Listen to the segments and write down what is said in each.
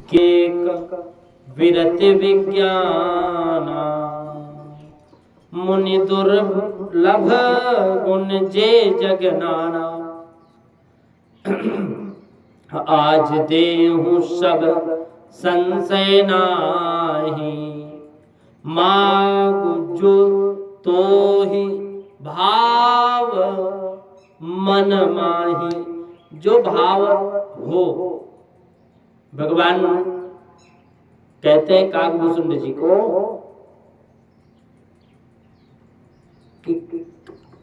Cake विरति विज्ञाना मुनि दुर्लभ गुण जे जगनाना। आज देहु सब संशय नाही मागु जो तो ही भाव मन माही। जो भाव हो। भगवान कहते हैं काकभूषुंड जी को कि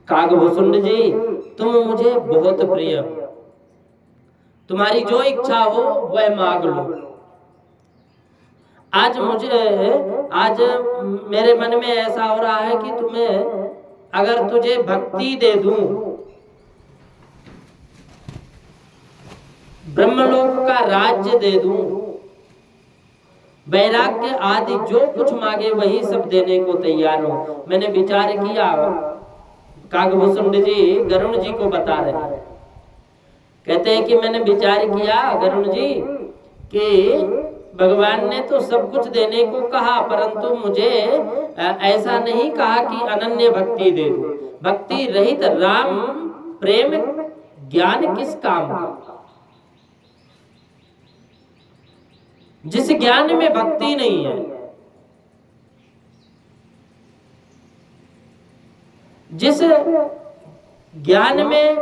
काकभूषुंड जी तुम मुझे बहुत प्रिय हो, तुम्हारी जो इच्छा हो वह मांग लो। आज मेरे मन में ऐसा हो रहा है कि तुम्हें अगर तुझे भक्ति दे दूं, ब्रह्मलोक का राज्य दे दूं, वैराग्य आदि जो कुछ मांगे वही सब देने को तैयार हो। मैंने विचार किया, काकभूषुंड जी गरुण जी को बता रहे हैं, कहते हैं कि मैंने विचार किया गरुण जी कि भगवान ने तो सब कुछ देने को कहा, परंतु मुझे ऐसा नहीं कहा कि अनन्य भक्ति दे दो। भक्ति रहित राम प्रेम ज्ञान किस काम का? जिस ज्ञान में भक्ति नहीं है, जिस ज्ञान में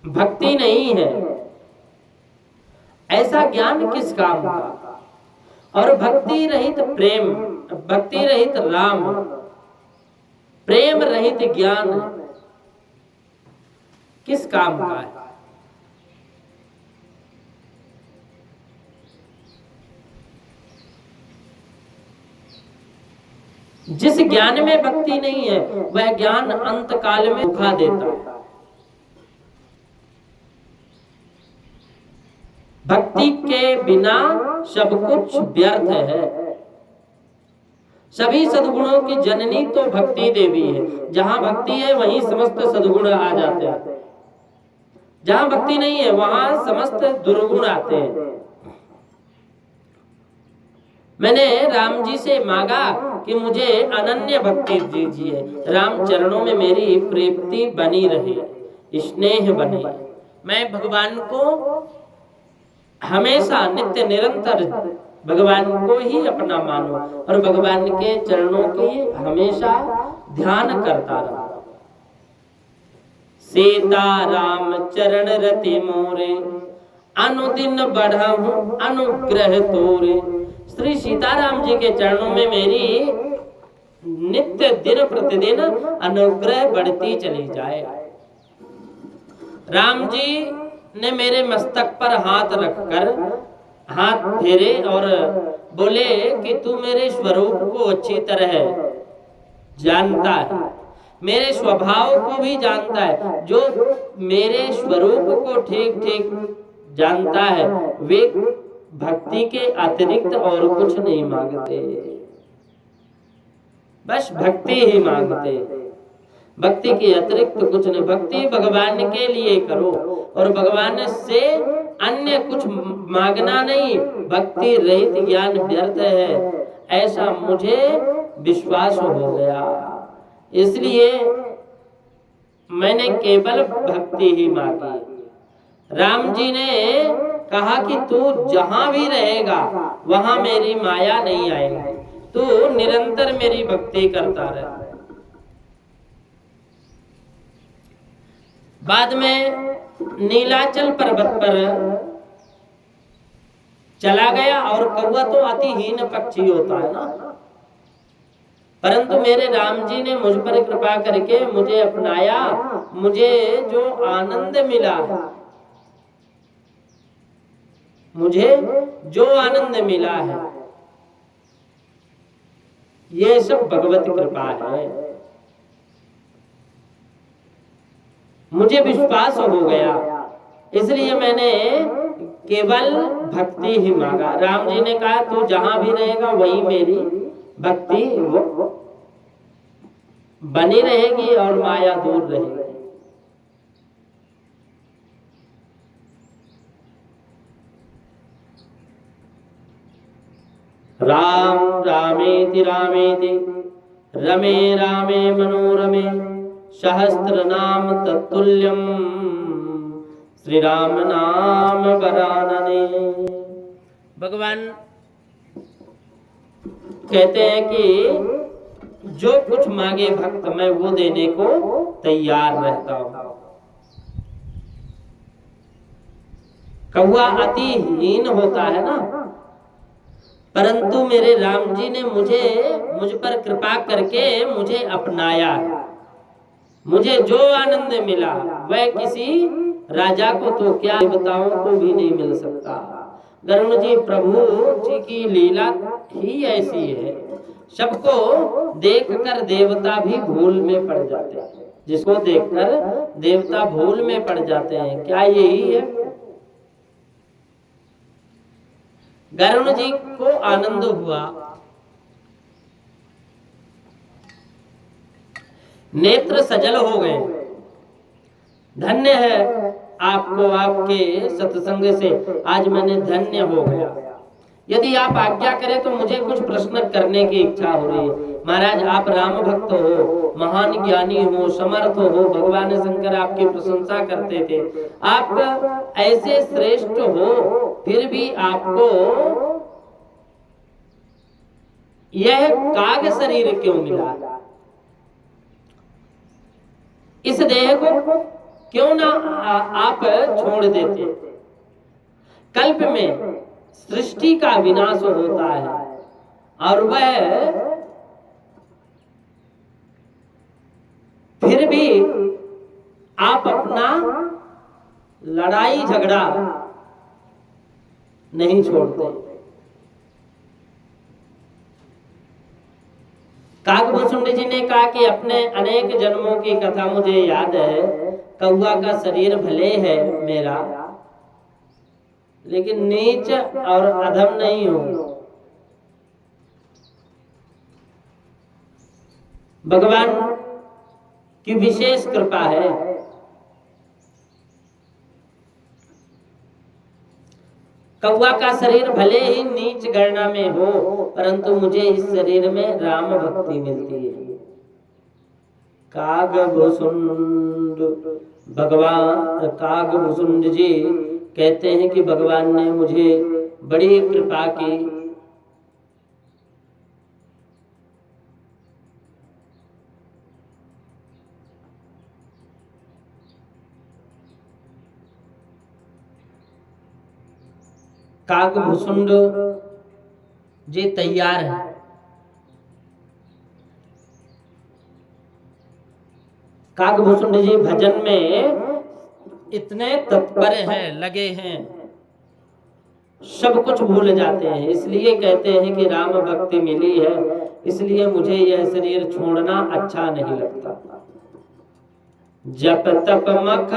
भक्ति नहीं है, ऐसा ज्ञान किस काम का? और भक्ति रहित प्रेम, भक्ति रहित राम, प्रेम रहित ज्ञान किस काम का है? जिस ज्ञान में भक्ति नहीं है वह ज्ञान अंत काल में धोखा देता है। भक्ति के बिना सब कुछ व्यर्थ है। सभी सद्गुणों की जननी तो भक्ति देवी है। जहां भक्ति है वहीं समस्त सद्गुण आ जाते हैं, जहां भक्ति नहीं है वहां समस्त दुर्गुण आते हैं। मैंने राम जी से मांगा कि मुझे अनन्य भक्ति दीजिए, राम चरणों में मेरी प्रीति बनी रहे, स्नेह बने, मैं भगवान को हमेशा नित्य निरंतर भगवान को ही अपना मानो और भगवान के चरणों की हमेशा ध्यान करता रहा। सीता राम चरण रति मोरे अनुदिन बढ़ाऊं अनुग्रह तोरे। श्री सीताराम जी के चरणों में मेरी नित्य दिन प्रतिदिन अनुग्रह बढ़ती चली जाए। राम जी ने मेरे मस्तक पर हाथ रखकर हाथ फेरे और बोले कि तू मेरे स्वरूप को अच्छी तरह जानता है, मेरे स्वभाव को भी जानता है। जो मेरे स्वरूप को ठीक ठीक जानता है वे भक्ति के अतिरिक्त और कुछ नहीं मांगते, बस भक्ति ही मांगते। भक्ति के अतिरिक्त कुछ नहीं। भक्ति भगवान के लिए करो और भगवान से अन्य कुछ मांगना नहीं। भक्ति रहित ज्ञान व्यर्थ है, ऐसा मुझे विश्वास हो गया। इसलिए मैंने केवल भक्ति ही मांगी। राम जी ने कहा कि तू जहां भी रहेगा वहां मेरी माया नहीं आएगी, तू निरंतर मेरी भक्ति करता रहे। बाद में नीलाचल पर्वत पर चला गया और कौवा तो अतिहीन पक्षी होता है ना, परंतु मेरे राम जी ने मुझ पर कृपा करके मुझे अपनाया। मुझे जो आनंद मिला, मुझे जो आनंद मिला है ये सब भगवत कृपा है। मुझे विश्वास हो गया, इसलिए मैंने केवल भक्ति ही मांगा। राम जी ने कहा तू जहां भी रहेगा वहीं मेरी भक्ति बनी रहेगी और माया दूर रहेगी। राम रामेति रामेति रमे रामे मनोरमे सहस्त्र नाम तत्तुल्यम श्री राम नाम वरानने। भगवान कहते हैं कि जो कुछ मांगे भक्त मैं वो देने को तैयार रहता हूं। कौवा अति हीन होता है ना, परंतु मेरे राम जी ने मुझ पर कृपा करके मुझे अपनाया। मुझे जो आनंद मिला वह किसी राजा को तो क्या देवताओं को भी नहीं मिल सकता। गरुड़ जी प्रभु जी की लीला ही ऐसी है, सबको देखकर देवता भी भूल में पड़ जाते हैं। जिसको देखकर देवता भूल में पड़ जाते हैं, क्या यही है? गरुड़ जी को आनंद हुआ, नेत्र सजल हो गए। धन्य है आपको, आपके सत्संग से आज मैंने धन्य हो गया। यदि आप आज्ञा करें तो मुझे कुछ प्रश्न करने की इच्छा हो रही है। महाराज आप राम भक्त हो, महान ज्ञानी हो, समर्थ हो, भगवान शंकर आपकी प्रशंसा करते थे। आप ऐसे श्रेष्ठ हो, फिर भी आपको यह काग शरीर क्यों मिला? इस देह को क्यों ना आप छोड़ देते? कल्प में सृष्टि का विनाश होता है और वह फिर भी आप अपना लड़ाई झगड़ा नहीं छोड़ते। काकभूषुंड जी ने कहा कि अपने अनेक जन्मों की कथा मुझे याद है। कौवा का शरीर भले है मेरा, लेकिन नीच और अधम नहीं हूं। भगवान की विशेष कृपा है। कौवा का शरीर भले ही नीच गणना में हो, परंतु मुझे इस शरीर में राम भक्ति मिलती है। काकभूषुंड भगवान काकभूषुंड जी कहते हैं कि भगवान ने मुझे बड़ी कृपा की। काकभूषुंड जी तैयार है। काकभूषुंड जी भजन में इतने तत्पर हैं, लगे हैं, सब कुछ भूल जाते हैं। इसलिए कहते हैं कि राम भक्ति मिली है, इसलिए मुझे यह शरीर छोड़ना अच्छा नहीं लगता। जप तप मख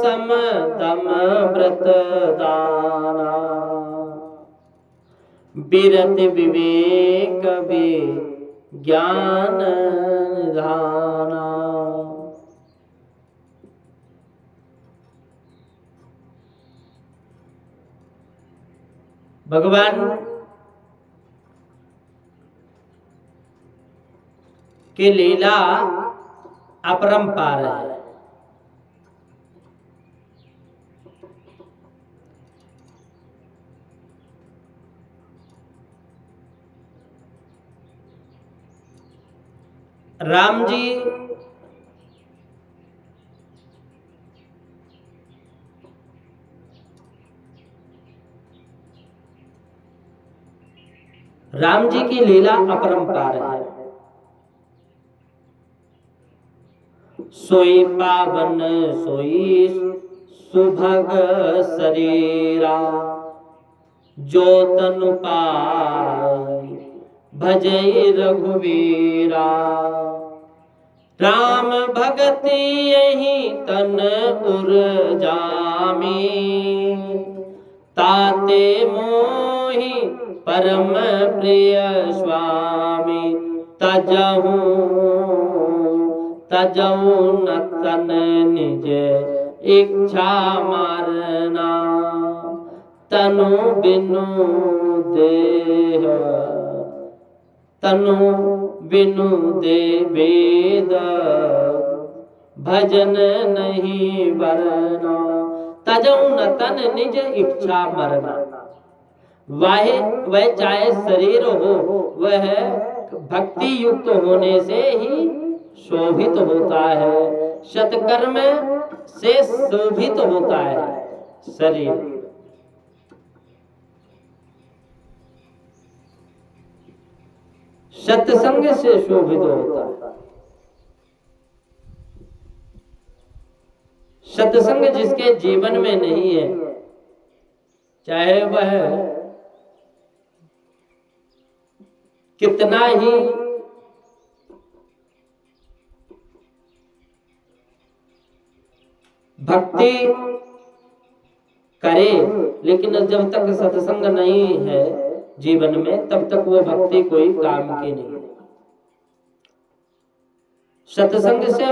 सम दम व्रत दाना, बिरत विवेक ज्ञान निधाना। भगवान की लीला अपरंपार है। राम जी की लीला अपरंपार है। सोई पावन सोई सुभग शरीरा, जो तनु पाई भजई रघुवीरा। राम भगति यही तन उर्जामी, ताते मोहि परम प्रिय स्वामी। तजहु न तन निज इच्छा मारना, तनु बिनु देह तनु बिनु दे वेद, भजन नहीं बरना। तजौ न तन निज इच्छा मरना। वह चाहे शरीर हो, वह भक्ति युक्त होने से ही शोभित होता है। सत्कर्म से शोभित होता है शरीर। सत्संग से शोभित होता है। सत्संग जिसके जीवन में नहीं है, चाहे वह कितना ही भक्ति करे, लेकिन जब तक सत्संग नहीं है जीवन में, तब तक वो भक्ति कोई काम की नहीं है। सत्संग से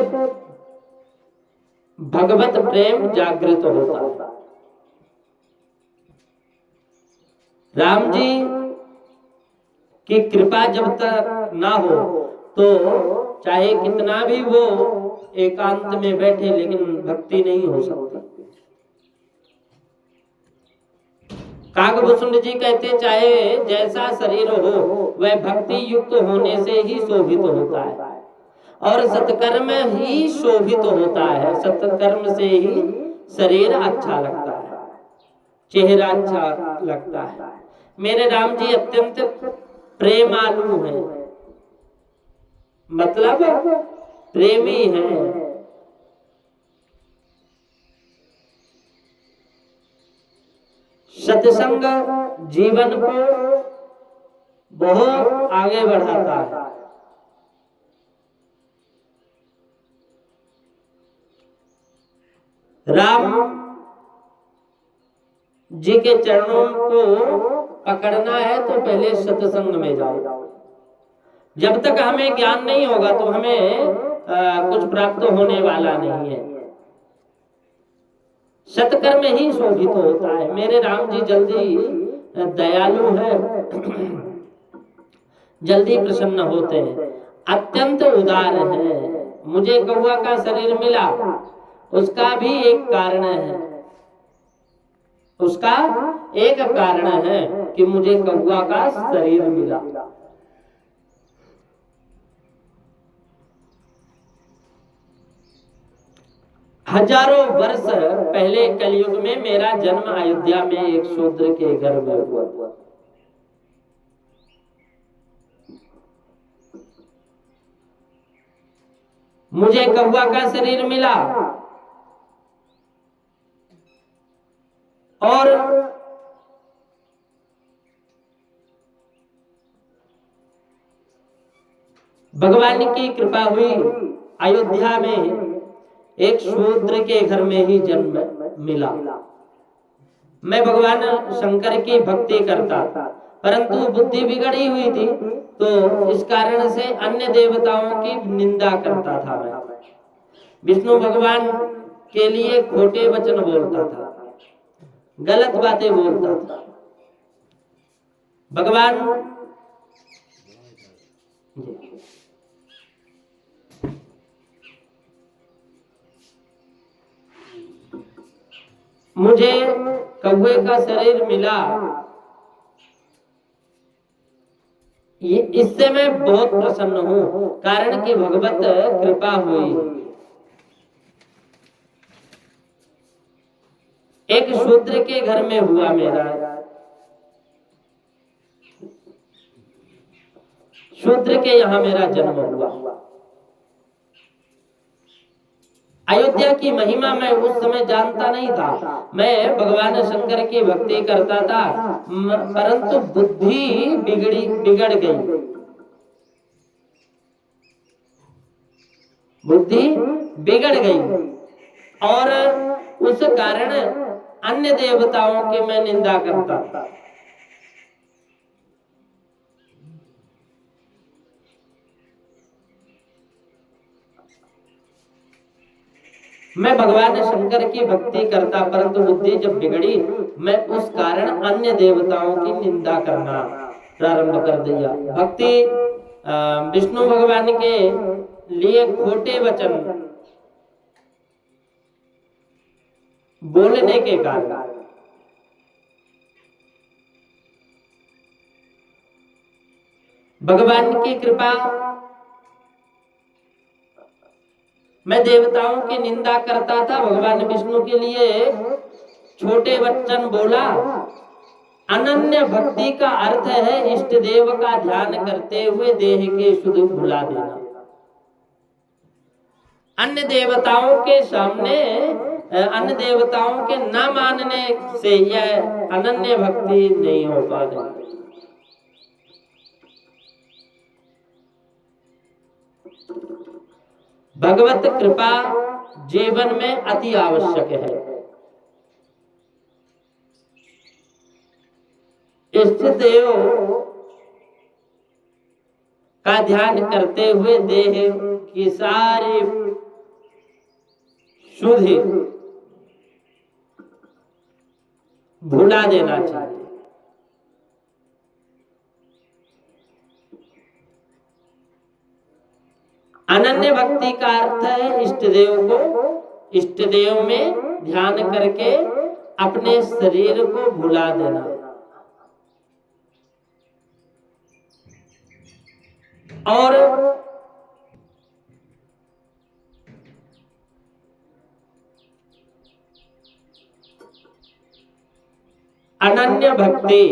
भगवत प्रेम जागृत होता है। राम जी की कृपा जब तक ना हो तो चाहे कितना भी वो एकांत में बैठे, लेकिन भक्ति नहीं हो सकती। काकभूषण जी कहते, चाहे जैसा शरीर हो, वह भक्ति युक्त होने से ही शोभित होता है, और सत्कर्म ही शोभित होता है। सत्कर्म से ही शरीर अच्छा लगता है, चेहरा अच्छा लगता है। मेरे राम जी अत्यंत प्रेमालु हैं, मतलब प्रेमी हैं। सत्संग जीवन को बहुत आगे बढ़ाता है। राम जी के चरणों को पकड़ना है तो पहले सत्संग में जाओ। जब तक हमें ज्ञान नहीं होगा तो हमें कुछ प्राप्त होने वाला नहीं है। सत्कर्म ही शोभित होता है। मेरे राम जी जल्दी दयालु है, जल्दी प्रसन्न होते हैं, अत्यंत उदार है। मुझे कौवा का शरीर मिला, उसका भी एक कारण है। उसका एक कारण है कि मुझे कौवा का शरीर मिला। हजारों वर्ष पहले कलयुग में मेरा जन्म अयोध्या में एक शूद्र के घर में हुआ। मुझे कौवा का शरीर मिला और भगवान की कृपा हुई, अयोध्या में एक शूद्र के घर में ही जन्म मिला। मैं भगवान शंकर की भक्ति करता, परंतु बुद्धि बिगड़ी हुई थी, तो इस कारण से अन्य देवताओं की निंदा करता था। मैं विष्णु भगवान के लिए खोटे वचन बोलता था, गलत बातें बोलता था। भगवान मुझे कौवे का शरीर मिला, इससे मैं बहुत प्रसन्न हूं, कारण कि भगवत कृपा हुई। एक शूद्र के घर में हुआ मेरा, शूद्र के यहाँ मेरा जन्म हुआ। अयोध्या की महिमा मैं उस समय जानता नहीं था। मैं भगवान शंकर की भक्ति करता था, परंतु बुद्धि बिगड़ गई। बुद्धि बिगड़ गई और उस कारण अन्य देवताओं की मैं निंदा करता था। मैं भगवान शंकर की भक्ति करता, परंतु बुद्धि जब बिगड़ी, मैं उस कारण अन्य देवताओं की निंदा करना प्रारंभ कर दिया। भक्ति विष्णु भगवान के लिए खोटे वचन बोलने के कारण भगवान की कृपा, मैं देवताओं की निंदा करता था, भगवान विष्णु के लिए छोटे वचन बोला। अनन्य भक्ति का अर्थ है इष्ट देव का ध्यान करते हुए देह के सुख भुला देना। अन्य देवताओं के सामने, अन्य देवताओं के न मानने से यह अनन्य भक्ति नहीं हो पा रही। भगवत कृपा जीवन में अति आवश्यक है। इष्ट देव का ध्यान करते हुए देह की सारी शुद्धि भुला देना चाहिए। अनन्य भक्ति का अर्थ है इष्ट देव में ध्यान करके अपने शरीर को भुला देना। और अनन्य भक्ति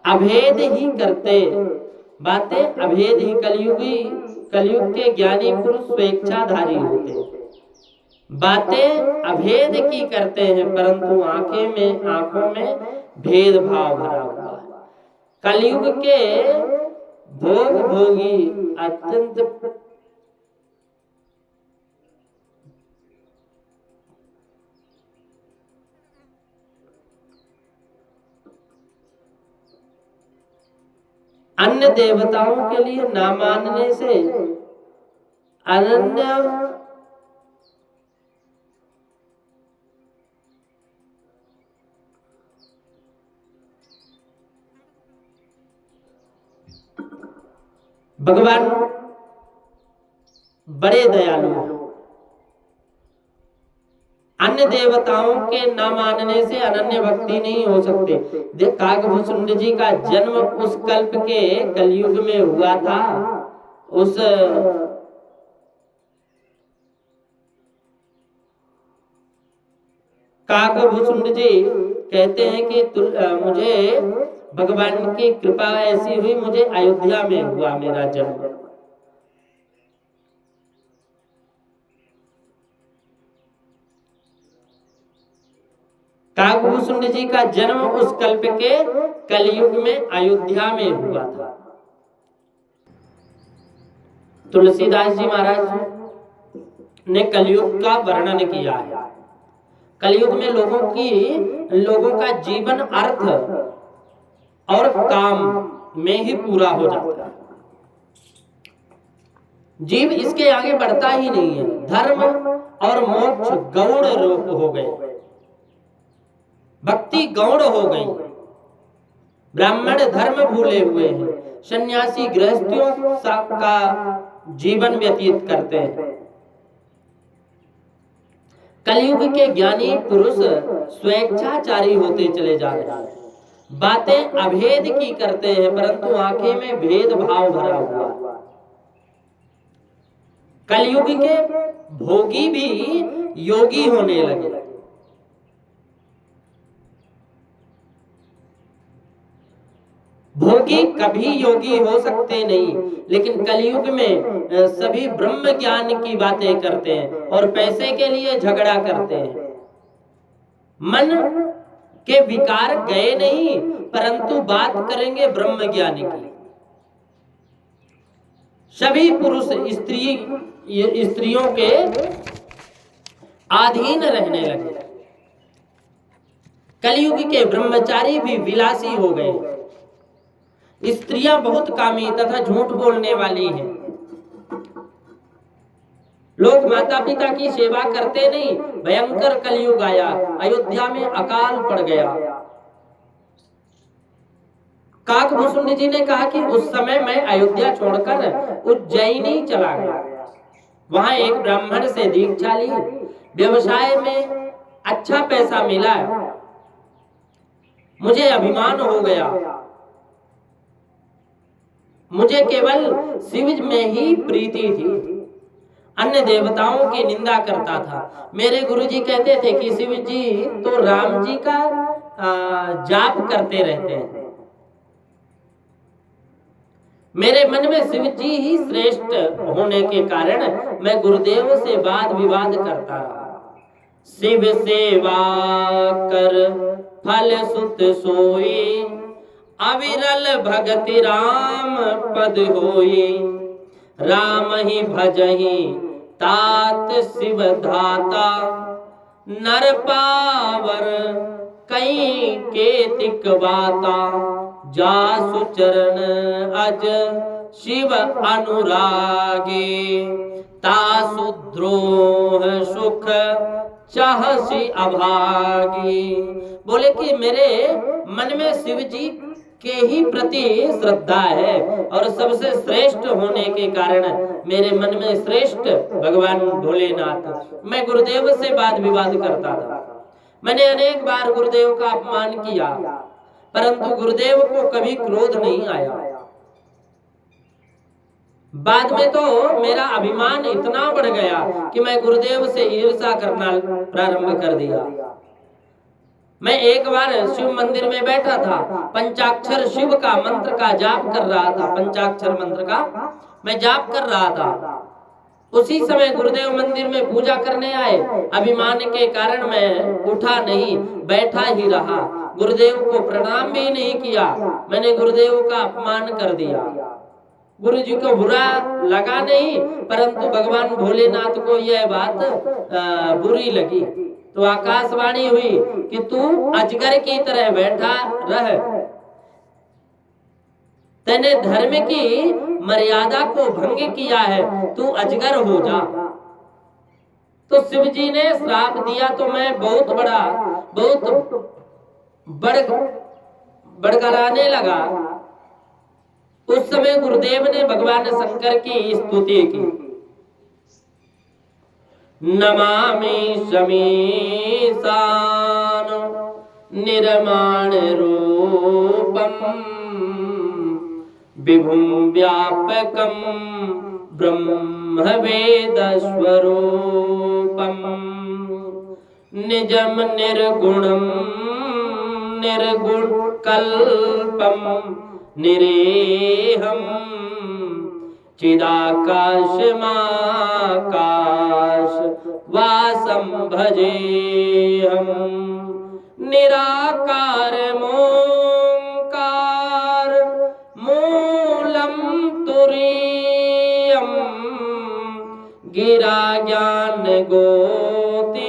अभेद ही करते, बातें अभेद ही। कलयुग के ज्ञानी पुरुष स्वेच्छाधारी होते हैं, बातें अभेद की करते हैं, परंतु आंखों में भेदभाव भरा हुआ है। कलयुग के भोगी अत्यंत अन्य देवताओं के लिए न मानने से अनन्य भगवान बड़े दयालु हैं। अन्य देवताओं के न मानने से अनन्य भक्ति नहीं हो सकते। काकभूषुंड जी का जन्म उस कल्प के कलयुग में हुआ था। उस काकभूषुंड जी कहते हैं कि मुझे भगवान की कृपा ऐसी हुई, मुझे अयोध्या में हुआ मेरा जन्म। काकभूषुंड जी का जन्म उस कल्प के कलयुग में अयोध्या में हुआ था। तुलसीदास जी महाराज ने कलयुग का वर्णन किया है। कलयुग में लोगों का जीवन अर्थ और काम में ही पूरा हो जाता है। जीव इसके आगे बढ़ता ही नहीं है। धर्म और मोक्ष गौण रूप हो गए, भक्ति गौण हो गई। ब्राह्मण धर्म भूले हुए हैं, सन्यासी गृहस्थियों का जीवन व्यतीत करते हैं। कलयुग के ज्ञानी पुरुष स्वेच्छाचारी होते चले जा रहे हैं, बातें अभेद की करते हैं, परंतु आंखें में भेदभाव भरा हुआ। कलयुग के भोगी भी योगी होने लगे। भोगी कभी योगी हो सकते नहीं, लेकिन कलयुग में सभी ब्रह्म ज्ञान की बातें करते हैं और पैसे के लिए झगड़ा करते हैं। मन के विकार गए नहीं, परंतु बात करेंगे ब्रह्म ज्ञानी की। सभी पुरुष स्त्रियों के अधीन रहने लगे। कलयुग के ब्रह्मचारी भी विलासी हो गए। स्त्रियां बहुत कामी तथा झूठ बोलने वाली हैं। लोग माता पिता की सेवा करते नहीं। भयंकर कलयुग आया, अयोध्या में अकाल पड़ गया। काकभूषुंड जी ने कहा कि उस समय मैं अयोध्या छोड़कर उज्जैनी चला गया, वहां एक ब्राह्मण से दीक्षा ली, व्यवसाय में अच्छा पैसा मिला, मुझे अभिमान हो गया, मुझे केवल शिव में ही प्रीति थी, अन्य देवताओं की निंदा करता था। मेरे गुरुजी कहते थे कि शिव जी तो राम जी का जाप करते रहते हैं। मेरे मन में शिव जी ही श्रेष्ठ होने के कारण मैं गुरुदेव से वाद विवाद करता रहा। शिव सेवा कर फल सुत सोई, अविरल भगति राम पद होई, राम ही भजहि तात शिव धाता, नर पावर कई केतिक बाता, जासु चरण अज शिव अनुरागे, तासु द्रोह सुख चाहसी अभागी। बोले कि मेरे मन में शिव जी के ही प्रति श्रद्धा है और सबसे श्रेष्ठ होने के कारण मेरे मन में श्रेष्ठ भगवान भोलेनाथ। मैं गुरुदेव से वाद विवाद करता था, मैंने अनेक बार गुरुदेव का अपमान किया, परंतु गुरुदेव को कभी क्रोध नहीं आया। बाद में तो मेरा अभिमान इतना बढ़ गया कि मैं गुरुदेव से ईर्ष्या करना प्रारंभ कर दिया। मैं एक बार शिव मंदिर में बैठा था, पंचाक्षर शिव का मंत्र का जाप कर रहा था, पंचाक्षर मंत्र का मैं जाप कर रहा था। उसी समय गुरुदेव मंदिर में पूजा करने आए, अभिमान के कारण मैं उठा नहीं, बैठा ही रहा, गुरुदेव को प्रणाम भी नहीं किया, मैंने गुरुदेव का अपमान कर दिया। गुरु जी को बुरा लगा नहीं, परंतु भगवान भोलेनाथ को यह बात बुरी लगी। तो आकाशवाणी हुई कि तू अजगर की तरह बैठा रह, तूने धर्म की मर्यादा को भंग किया है, तू अजगर हो जा। तो शिव जी ने श्राप दिया तो मैं बहुत बड़गड़ाने लगा। उस समय गुरुदेव ने भगवान शंकर की स्तुति की, नमामि शमीशान निर्माण रूपम, विभुं व्यापकं ब्रह्म वेद स्वरूपम, निजम निर्गुणं निर्गुण कल्पम, निरेहम चिदाकाश माकाश वासम भजेहम, निराकार मोंकार मूलम तुरीयम, गिरा ज्ञान गोतीत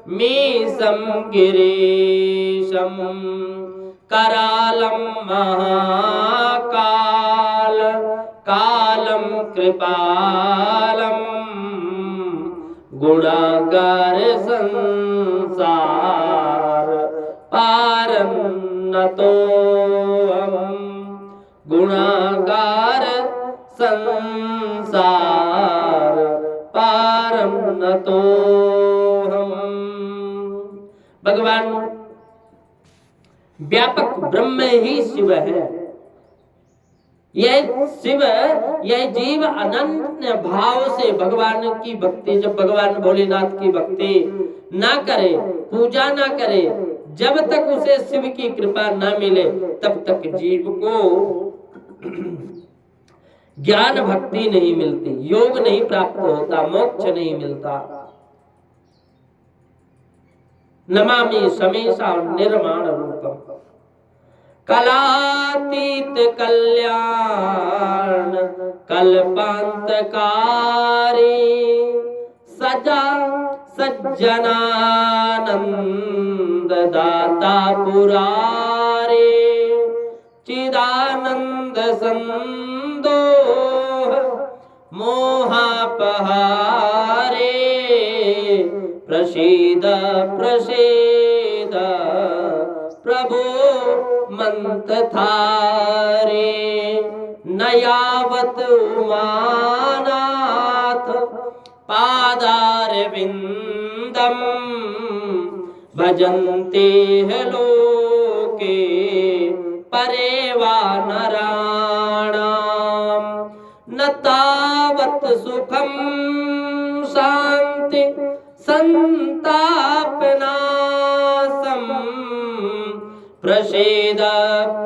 मीसम गिरीशम, करालम महाकाल कालम कृपालम, गुणागार संसार पारम नतोऽहम्, गुणागार संसार पारम नतोऽहम्। भगवान व्यापक ब्रह्म ही शिव है। यह शिव, यह जीव अनन्य भाव से भगवान की भक्ति, जब भगवान भोलेनाथ की भक्ति ना करे, पूजा ना करे, जब तक उसे शिव की कृपा ना मिले तब तक जीव को ज्ञान भक्ति नहीं मिलती, योग नहीं प्राप्त होता, मोक्ष नहीं मिलता। नमामि शमीशा निर्माण रूपम, कलातीत कल्याण कल्पांतकारी, सजा सज्जनानंद दाता पुरारे, चिदानंद संदोह मोहा पहारे, प्रसीद प्रसीद प्रभो मंत थारे, न यावत उमानाथ पादारविंदम, भजन्ते है लोके परे वा नराणाम, न तावत सुखम शांति संतापनाशम, प्रसीद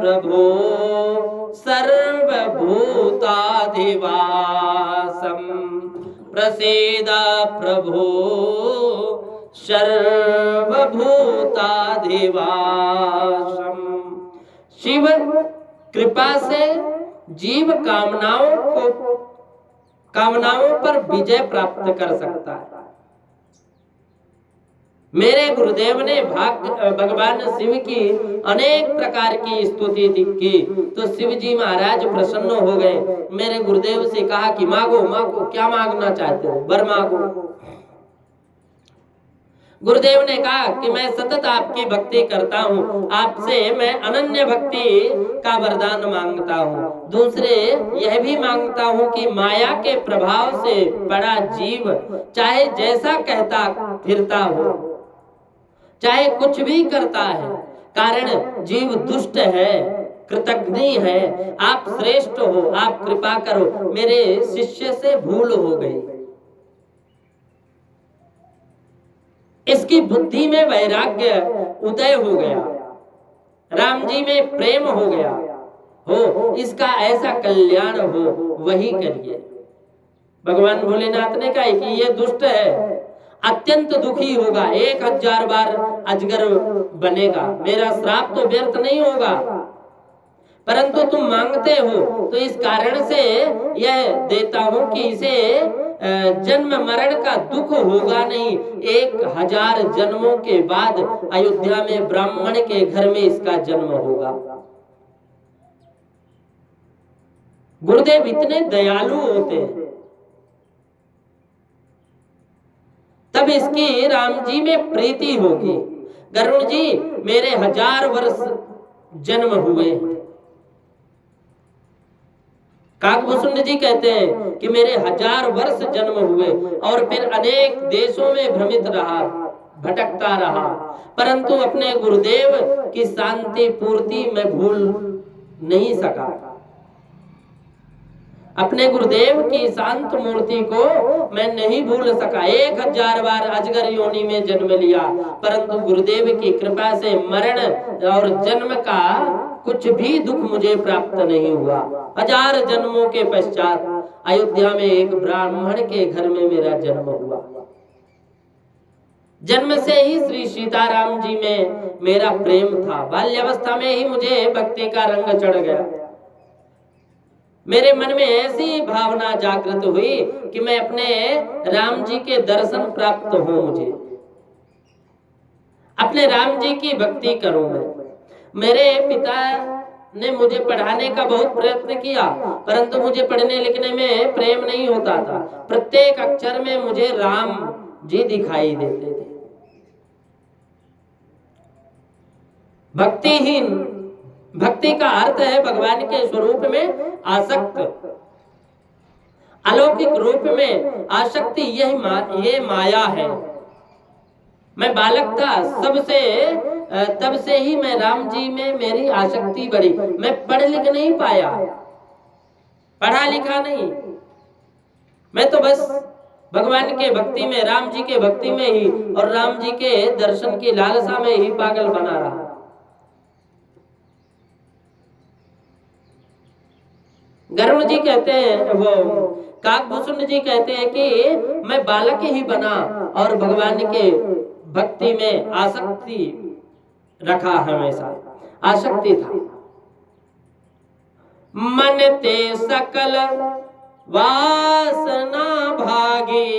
प्रभो सर्वभूताधिवासम, प्रसीद प्रभो सर्वभूताधिवासम। शिव कृपा से जीव कामनाओं पर विजय प्राप्त कर सकता है। मेरे गुरुदेव ने भगवान शिव की अनेक प्रकार की स्तुति की तो शिव जी महाराज प्रसन्न हो गए। मेरे गुरुदेव से कहा कि मांगो मांगो, क्या मांगना चाहते हो, वर मांगो। गुरुदेव ने कहा कि मैं सतत आपकी भक्ति करता हूँ, आपसे मैं अनन्य भक्ति का वरदान मांगता हूँ। दूसरे यह भी मांगता हूँ कि माया के प्रभाव से बड़ा जीव चाहे जैसा कहता फिरता हो, चाहे कुछ भी करता है, कारण जीव दुष्ट है, कृतघ्नि है, आप श्रेष्ठ हो, आप कृपा करो। मेरे शिष्य से भूल हो गई। इसकी बुद्धि में वैराग्य उदय हो गया, राम जी में प्रेम हो गया हो, इसका ऐसा कल्याण हो, वही करिए। भगवान भोलेनाथ ने कहा कि ये दुष्ट है, अत्यंत दुखी होगा, 1000 बार अजगर बनेगा, मेरा श्राप तो व्यर्थ नहीं होगा। परंतु तुम मांगते हो तो इस कारण से यह देता हूं कि इसे जन्म मरण का दुख होगा नहीं। 1000 जन्मों के बाद अयोध्या में ब्राह्मण के घर में इसका जन्म होगा। गुरुदेव इतने दयालु होते हैं। तब इसकी राम जी में प्रीति होगी। गरुड़ जी मेरे 1000 वर्ष जन्म हुए। काकभूषुंड जी कहते हैं कि मेरे 1000 वर्ष जन्म हुए और फिर अनेक देशों में भ्रमित रहा, भटकता रहा, परंतु अपने गुरुदेव की शांति पूर्ति मैं भूल नहीं सका। अपने गुरुदेव की शांत मूर्ति को मैं नहीं भूल सका। 1000 बार अजगर योनि में जन्म लिया, परंतु गुरुदेव की कृपा से मरण और जन्म का कुछ भी दुख मुझे प्राप्त नहीं हुआ। 1000 जन्मों के पश्चात अयोध्या में एक ब्राह्मण के घर में मेरा जन्म हुआ। जन्म से ही श्री सीताराम जी में मेरा प्रेम था। बाल्यावस्था में ही मुझे भक्ति का रंग चढ़ गया। मेरे मन में ऐसी भावना जागृत हुई कि मैं अपने राम जी के दर्शन प्राप्त हो, मुझे अपने राम जी की भक्ति करूं मैं। मेरे पिता ने मुझे पढ़ाने का बहुत प्रयत्न किया, परंतु मुझे पढ़ने लिखने में प्रेम नहीं होता था। प्रत्येक अक्षर में मुझे राम जी दिखाई देते थे। भक्तिहीन, भक्ति का अर्थ है भगवान के स्वरूप में आसक्त, अलौकिक रूप में आसक्ति। ये माया है। मैं बालक था, तब से ही मैं राम जी में मेरी आसक्ति बढ़ी। मैं पढ़ लिख नहीं पाया, पढ़ा लिखा नहीं, मैं तो बस भगवान के भक्ति में, राम जी के भक्ति में ही और राम जी के दर्शन की लालसा में ही पागल बना रहा। गरुड़ जी कहते हैं, वो काकभूषुंड जी कहते हैं कि मैं बालक ही बना और भगवान के भक्ति में आसक्ति रखा, हमेशा आसक्ति था। मन ते सकल वासना भागे,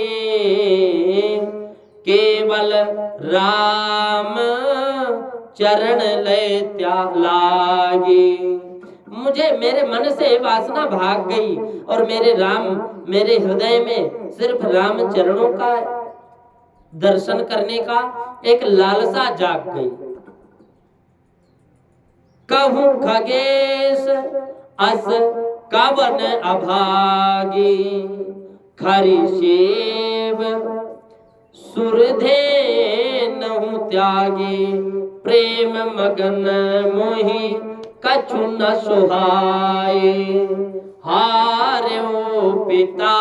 केवल राम चरण लय त्या लागे। मुझे मेरे मन से वासना भाग गई और मेरे राम, मेरे हृदय में सिर्फ राम चरणों का दर्शन करने का एक लालसा जाग गई। कहूं खगेश अस कवन अभागी, खरी सेव सुरधे नहु त्यागी, प्रेम मगन मोहि कछु न सुहाए, हार्यो पिता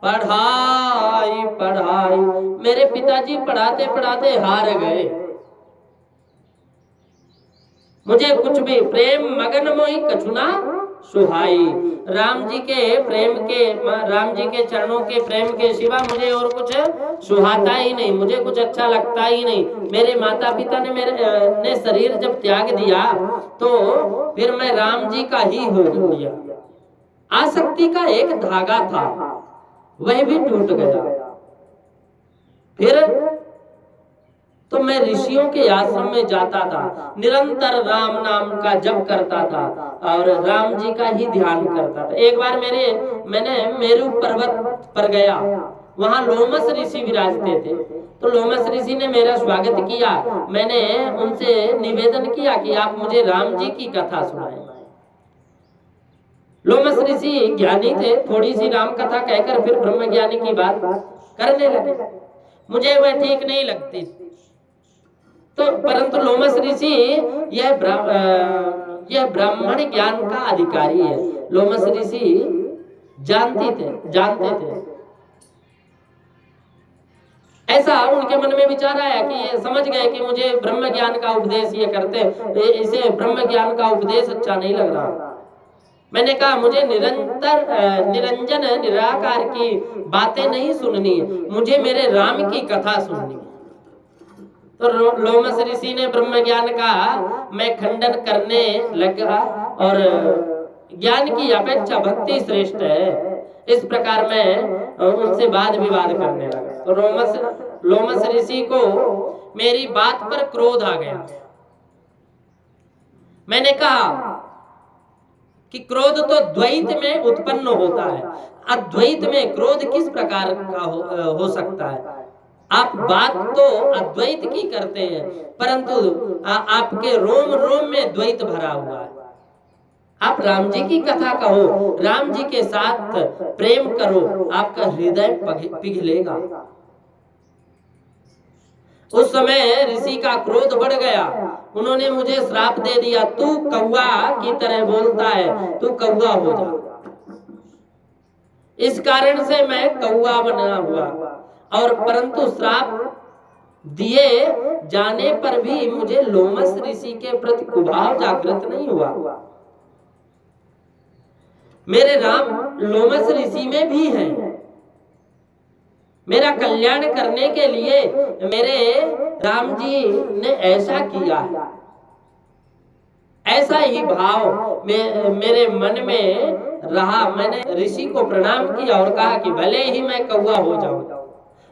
पढ़ाई पढ़ाई। मेरे पिताजी पढ़ाते पढ़ाते हार गए, मुझे कुछ भी प्रेम मगन मोहि कछु ना सुहाई। राम जी के प्रेम के, राम जी के चरणों के प्रेम के सिवा मुझे और कुछ सुहाता ही नहीं, मुझे कुछ अच्छा लगता ही नहीं। मेरे माता पिता ने मेरे शरीर जब त्याग दिया तो फिर मैं राम जी का ही हो गया। आसक्ति का एक धागा था, वह भी टूट गया। फिर तो मैं ऋषियों के आश्रम में जाता था, निरंतर राम नाम का जप करता था और राम जी का ही ध्यान करता था। एक बार मैंने मेरू पर्वत पर गया, वहां लोमस ऋषि विराजते थे। तो लोमस ऋषि ने मेरा स्वागत किया। मैंने उनसे निवेदन किया कि आप मुझे राम जी की कथा सुनाएं। लोमस ऋषि ज्ञानी थे, थोड़ी सी राम कथा कहकर फिर ब्रह्म ज्ञानी की बात करने लगे। मुझे वह ठीक नहीं लगती। तो परंतु लोमस ऋषि यह ब्राह्मण ज्ञान का अधिकारी है। लोमस ऋषि जानते थे। ऐसा उनके मन में विचार आया कि ये समझ गए कि मुझे ब्रह्म ज्ञान का उपदेश ये करते, इसे ब्रह्म ज्ञान का उपदेश अच्छा नहीं लग रहा। मैंने कहा मुझे निरंजन निराकार की बातें नहीं सुननी, मुझे मेरे राम की कथा सुननी है। तो लोमस ऋषि ने ब्रह्म ज्ञान का मैं खंडन करने लगा और ज्ञान की अपेक्षा भक्ति श्रेष्ठ है, इस प्रकार मैं उनसे वाद विवाद करने लगा। तो लोमस ऋषि को मेरी बात पर क्रोध आ गया। मैंने कहा कि क्रोध तो द्वैत में उत्पन्न होता है, अद्वैत में क्रोध किस प्रकार का हो सकता है। आप बात तो अद्वैत की करते हैं, परंतु आपके रोम रोम में द्वैत भरा हुआ है। आप राम जी की कथा कहो, राम जी के साथ प्रेम करो, आपका हृदय पिघलेगा। उस समय ऋषि का क्रोध बढ़ गया। उन्होंने मुझे श्राप दे दिया, तू कौवा की तरह बोलता है, तू कौवा हो जा। इस कारण से मैं कौवा बना हुआ। और परंतु श्राप दिए जाने पर भी मुझे लोमस ऋषि के प्रति कुभाव जागृत नहीं हुआ। मेरे राम लोमस ऋषि में भी हैं। मेरा कल्याण करने के लिए मेरे राम जी ने ऐसा किया है। ऐसा ही भाव मेरे मन में रहा। मैंने ऋषि को प्रणाम किया और कहा कि भले ही मैं कौवा हो जाऊं,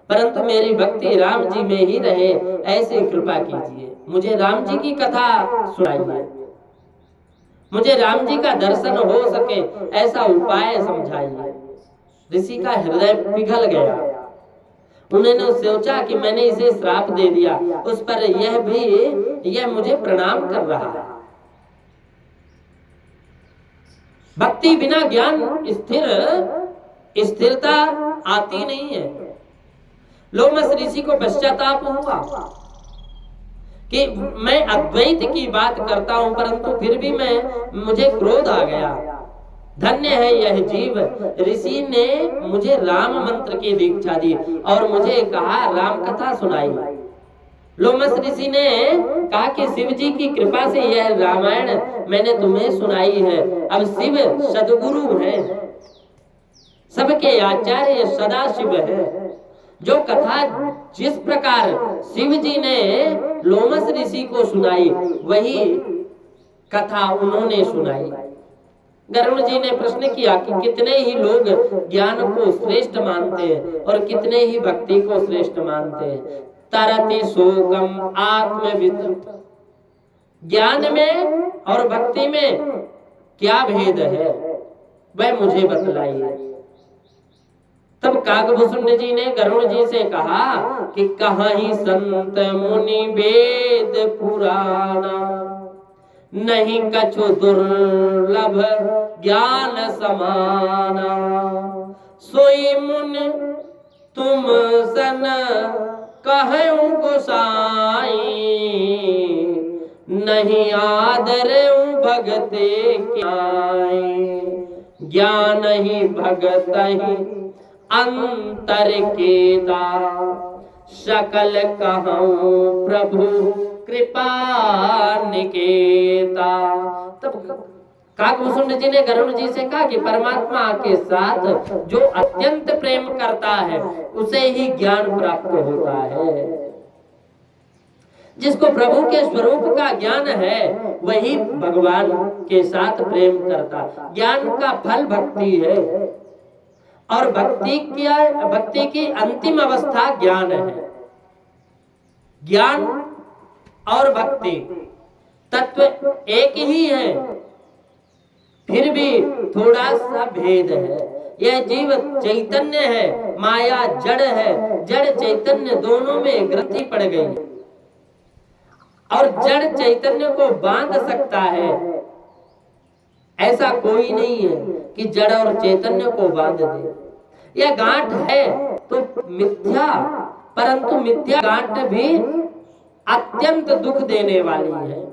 परंतु मेरी भक्ति राम जी में ही रहे, ऐसी कृपा कीजिए। मुझे राम जी की कथा सुनाइए, मुझे राम जी का दर्शन हो सके, ऐसा उपाय समझाइए। ऋषि का हृदय पिघल गया। उन्होंने सोचा कि मैंने इसे श्राप दे दिया, उस पर यह मुझे प्रणाम कर रहा है। भक्ति बिना ज्ञान स्थिरता आती नहीं है। लोमस ऋषि को पश्चाताप हुआ कि मैं अद्वैत की बात करता हूं, परंतु फिर भी मुझे क्रोध आ गया। धन्य है यह जीव, ऋषि ने मुझे राम मंत्र की दीक्षा दी और मुझे कहा राम कथा सुनाई। लोमस ऋषि ने कहा कि शिव जी की कृपा से यह रामायण मैंने तुम्हें सुनाई है। अब शिव सदगुरु है, सबके आचार्य सदा शिव है। जो कथा जिस प्रकार शिव जी ने लोमस ऋषि को सुनाई, वही कथा उन्होंने सुनाई। गरुड़ जी ने प्रश्न किया कि कितने ही लोग ज्ञान को श्रेष्ठ मानते हैं और कितने ही भक्ति को श्रेष्ठ मानते हैं। तरति सोगम आत्मविद, ज्ञान में और भक्ति में क्या भेद है वह मुझे बतलाइए। तब काकभूषुंड जी ने गरुड़ जी से कहा कि कहीं संत मुनि वेद पुराना, नहीं कछु दुर्लभ ज्ञान समाना। सोई मुन तुम सन कहूं गोसाई, नहीं आदर भगते क्याई। ज्ञान ही भगत ही अंतर केता, सकल कहूं प्रभु कृपा निकेता। तब काकभूषुंड जी ने गरुड़ जी से कहा कि परमात्मा के साथ जो अत्यंत प्रेम करता है उसे ही ज्ञान प्राप्त होता है। जिसको प्रभु के स्वरूप का ज्ञान है वही भगवान के साथ प्रेम करता। ज्ञान का फल भक्ति है और भक्ति की अंतिम अवस्था ज्ञान है। ज्ञान और भक्ति तत्व एक ही है, फिर भी थोड़ा सा भेद है। यह जीव चैतन्य है, माया जड़ है। जड़ चैतन्य दोनों में ग्रंथि पड़ गई और जड़ चैतन्य को बांध सकता है ऐसा कोई नहीं है कि जड़ और चैतन्य को बांध दे। यह गांठ है तो मिथ्या, परंतु मिथ्या गांठ भी अत्यंत दुख देने वाली है।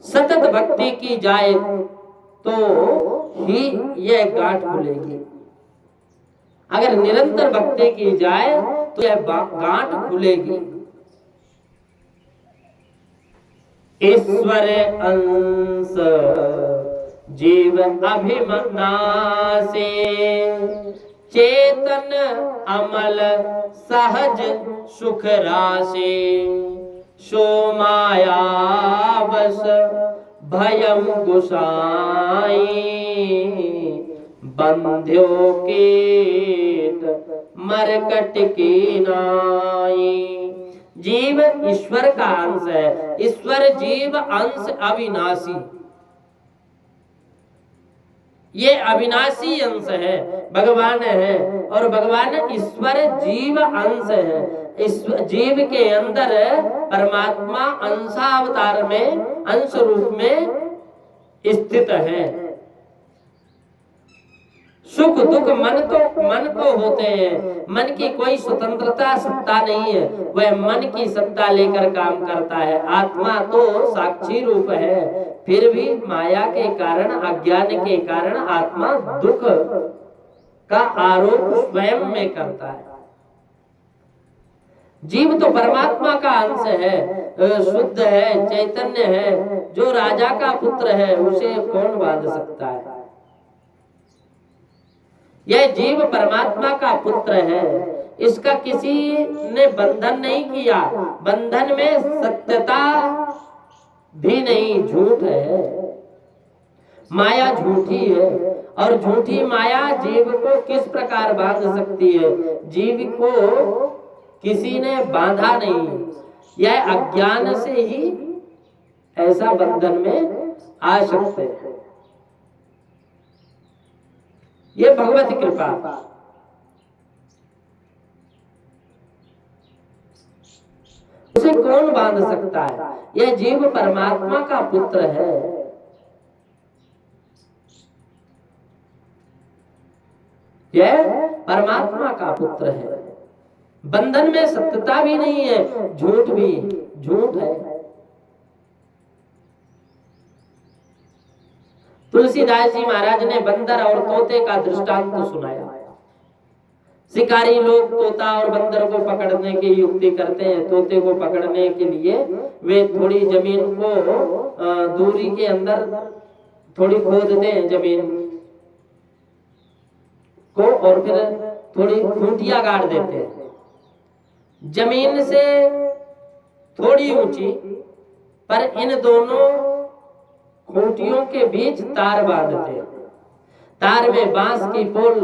सतत भक्ति की जाए तो ही यह गांठ खुलेगी। अगर निरंतर भक्ति की जाए तो यह गांठ खुलेगी। ईश्वर अंश जीव अभिमनासे, चेतन अमल सहज सुख राशि। सो माया बस भयम गुसाई, बंध्यो कीट मरकट की नाई। जीव ईश्वर का अंश है। ईश्वर जीव अंश अविनाशी, ये अविनाशी अंश है, भगवान है। और भगवान ईश्वर जीव अंश है। इस जीव के अंदर परमात्मा अंशावतार में, अंश रूप में स्थित है। सुख दुख मन को होते हैं। मन की कोई स्वतंत्रता सत्ता नहीं है, वह मन की सत्ता लेकर काम करता है। आत्मा तो साक्षी रूप है, फिर भी माया के कारण, अज्ञान के कारण आत्मा दुख का आरोप स्वयं में करता है। जीव तो परमात्मा का अंश है, शुद्ध है, चैतन्य है। जो राजा का पुत्र है उसे कौन बांध सकता है? यह जीव परमात्मा का पुत्र है, इसका किसी ने बंधन नहीं किया। बंधन में सत्यता भी नहीं, झूठ है। माया झूठी है और झूठी माया जीव को किस प्रकार बांध सकती है? जीव को किसी ने बांधा नहीं, यह अज्ञान से ही ऐसा बंधन में आ सकते हैं। ये भगवत कृपा। उसे कौन बांध सकता है? यह जीव परमात्मा का पुत्र है। यह परमात्मा का पुत्र है। बंधन में सत्यता भी नहीं है, झूठ भी झूठ है। तुलसीदास जी महाराज ने बंदर और तोते का दृष्टांत सुनाया। शिकारी लोग तोता और बंदर को पकड़ने की युक्ति करते हैं। तोते को पकड़ने के लिए वे थोड़ी जमीन को दूरी के अंदर थोड़ी खोदते हैं जमीन को, और फिर थोड़ी खूंटियां गाड़ देते हैं। जमीन से थोड़ी ऊंची पर इन दोनों खूंटियों के बीच तार बांधते हैं। तार में बांस की पोल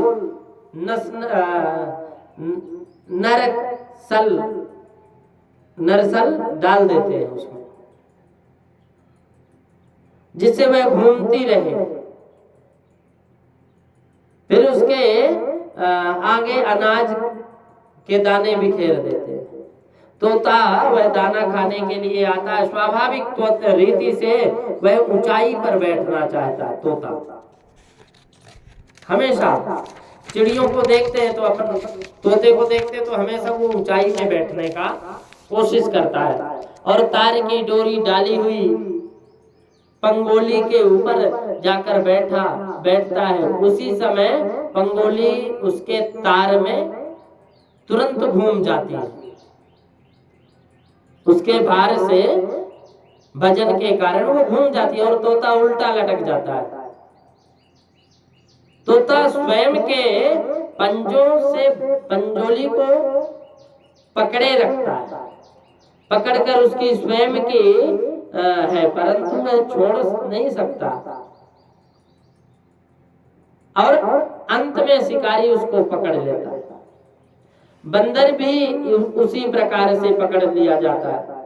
नरसल डाल देते हैं उसमें। जिससे वह घूमती रहे। फिर उसके आगे अनाज के दाने बिखेर देते हैं। तोता वह दाना खाने के लिए आता है। स्वाभाविक रीति से वह ऊंचाई पर बैठना चाहता है। तोता हमेशा चिड़ियों को देखते हैं तो अपन तोते को देखते हैं तो हमेशा वो ऊंचाई में बैठने का कोशिश करता है। और तार की डोरी डाली हुई पंगोली के ऊपर जाकर बैठता है। उसी समय पंगोली उसके तार में तुरंत घूम जाती है। उसके भार से वजन के कारण वो घूम जाती है और तोता उल्टा लटक जाता है। तोता स्वयं के पंजों से पंजोली को पकड़े रखता है। पकड़कर उसकी स्वयं की है, परंतु वह छोड़ नहीं सकता। और अंत में शिकारी उसको पकड़ लेता है। बंदर भी उसी प्रकार से पकड़ लिया जाता है।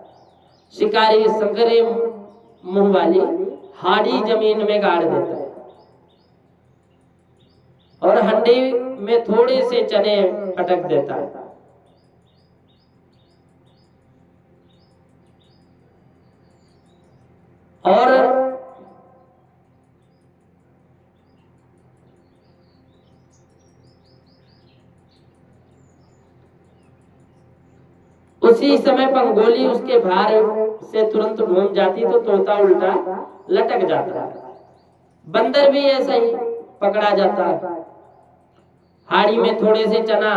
शिकारी संकरे मुंह वाली हाड़ी जमीन में गाड़ देता है और हंडी में थोड़े से चने पटक देता है। और उसी समय पंगोली उसके भार से तुरंत घूम जाती तो तोता उल्टा लटक जाता है। बंदर भी ऐसा ही पकड़ा जाता है। हाड़ी में थोड़े से चना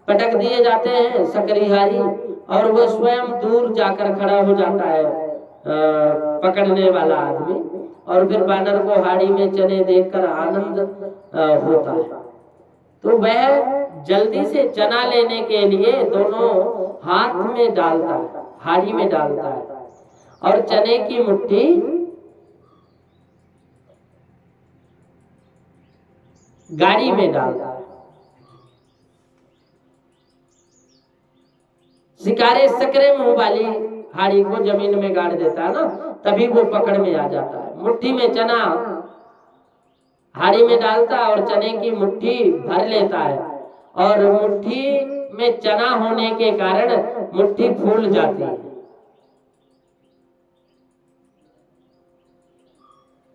पटक दिए जाते हैं सकरी हाड़ी, और वह स्वयं दूर जाकर खड़ा हो जाता है पकड़ने वाला आदमी। और फिर बानर को हाड़ी में चने देखकर आनंद होता है। तो वह जल्दी से चना लेने के लिए दोनों हाथ में डालता है, हाड़ी में डालता है और चने की मुट्ठी गाड़ी में डालता है। शिकारी सकरे मुंह वाली हाड़ी को जमीन में गाड़ देता है ना, तभी वो पकड़ में आ जाता है। मुट्ठी में चना हाड़ी में डालता है और चने की मुट्ठी भर लेता है, और मुट्ठी में चना होने के कारण मुट्ठी फूल जाती है।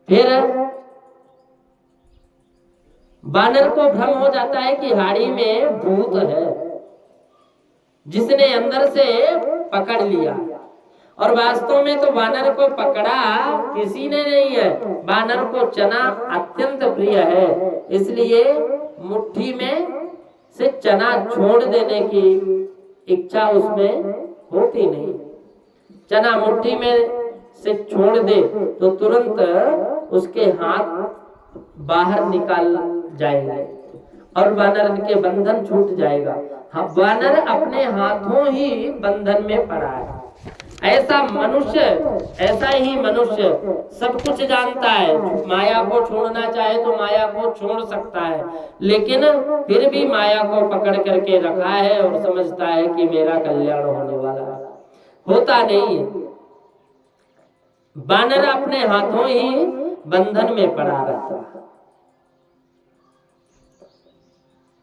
फिर बानर को भ्रम हो जाता है कि हाड़ी में भूत है जिसने अंदर से पकड़ लिया, और वास्तव में तो बानर को पकड़ा किसी ने नहीं है। बानर को चना अत्यंत प्रिय है, इसलिए मुट्ठी में से चना छोड़ देने की इच्छा उसमें होती नहीं। चना मुट्ठी में से छोड़ दे तो तुरंत उसके हाथ बाहर निकाल जाएंगे और बानर के बंधन छूट जाएगा। हाँ, बानर अपने हाथों ही बंधन में पड़ा है। ऐसा ही मनुष्य सब कुछ जानता है। माया को छोड़ना चाहे तो माया को छोड़ सकता है, लेकिन फिर भी माया को पकड़ करके रखा है और समझता है कि मेरा कल्याण होने वाला है। होता नहीं है। बानर अपने हाथों ही बंधन में पड़ा रहता है,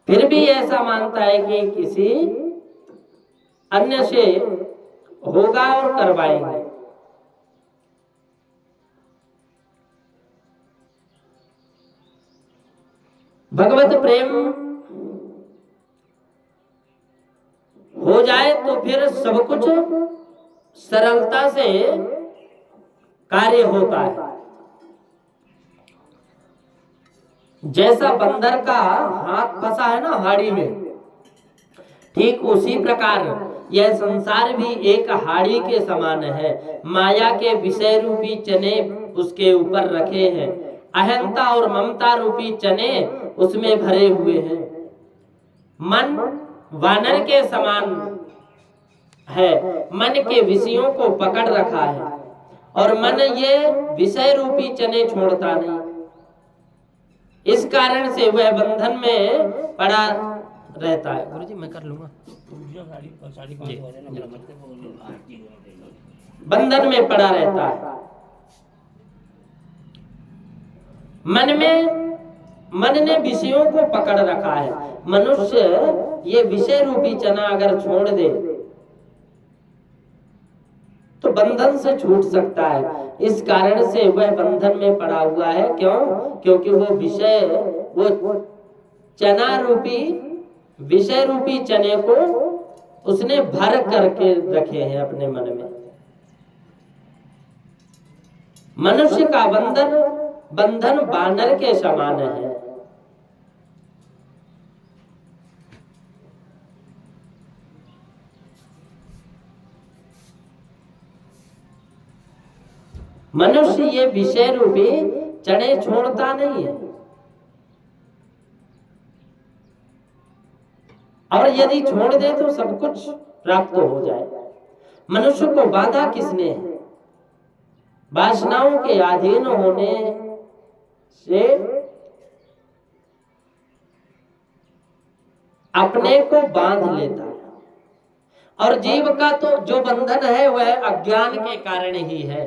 फिर भी ऐसा मानता है कि किसी अन्य से होगा और करवाएंगे। भगवत प्रेम हो जाए तो फिर सब कुछ सरलता से कार्य होता है। जैसा बंदर का हाथ फंसा है ना हाड़ी में, ठीक उसी प्रकार यह संसार भी एक हाड़ी के समान है। माया के विषय रूपी चने उसके ऊपर रखे हैं, अहंता और ममता रूपी चने उसमें भरे हुए हैं। मन वानर के समान है, मन के विषयों को पकड़ रखा है और मन ये विषय रूपी चने छोड़ता नहीं। इस कारण से वह बंधन में पड़ा रहता है। गुरुजी मैं कर लूंगा। बंधन में पड़ा रहता है। मन ने विषयों को पकड़ रखा है। मनुष्य ये विषय रूपी चना अगर छोड़ दे तो बंधन से छूट सकता है। इस कारण से वह बंधन में पड़ा हुआ है। क्यों? क्योंकि वो चना रूपी विषय रूपी चने को उसने भर करके रखे हैं अपने मन में। मनुष्य का बंधन बानर के समान है। मनुष्य ये विषय रूपी चने छोड़ता नहीं है, और यदि छोड़ दे तो सब कुछ प्राप्त हो जाए। मनुष्य को बाधा किसने है? वासनाओं के अधीन होने से अपने को बांध लेता है, और जीव का तो जो बंधन है वह अज्ञान के कारण ही है।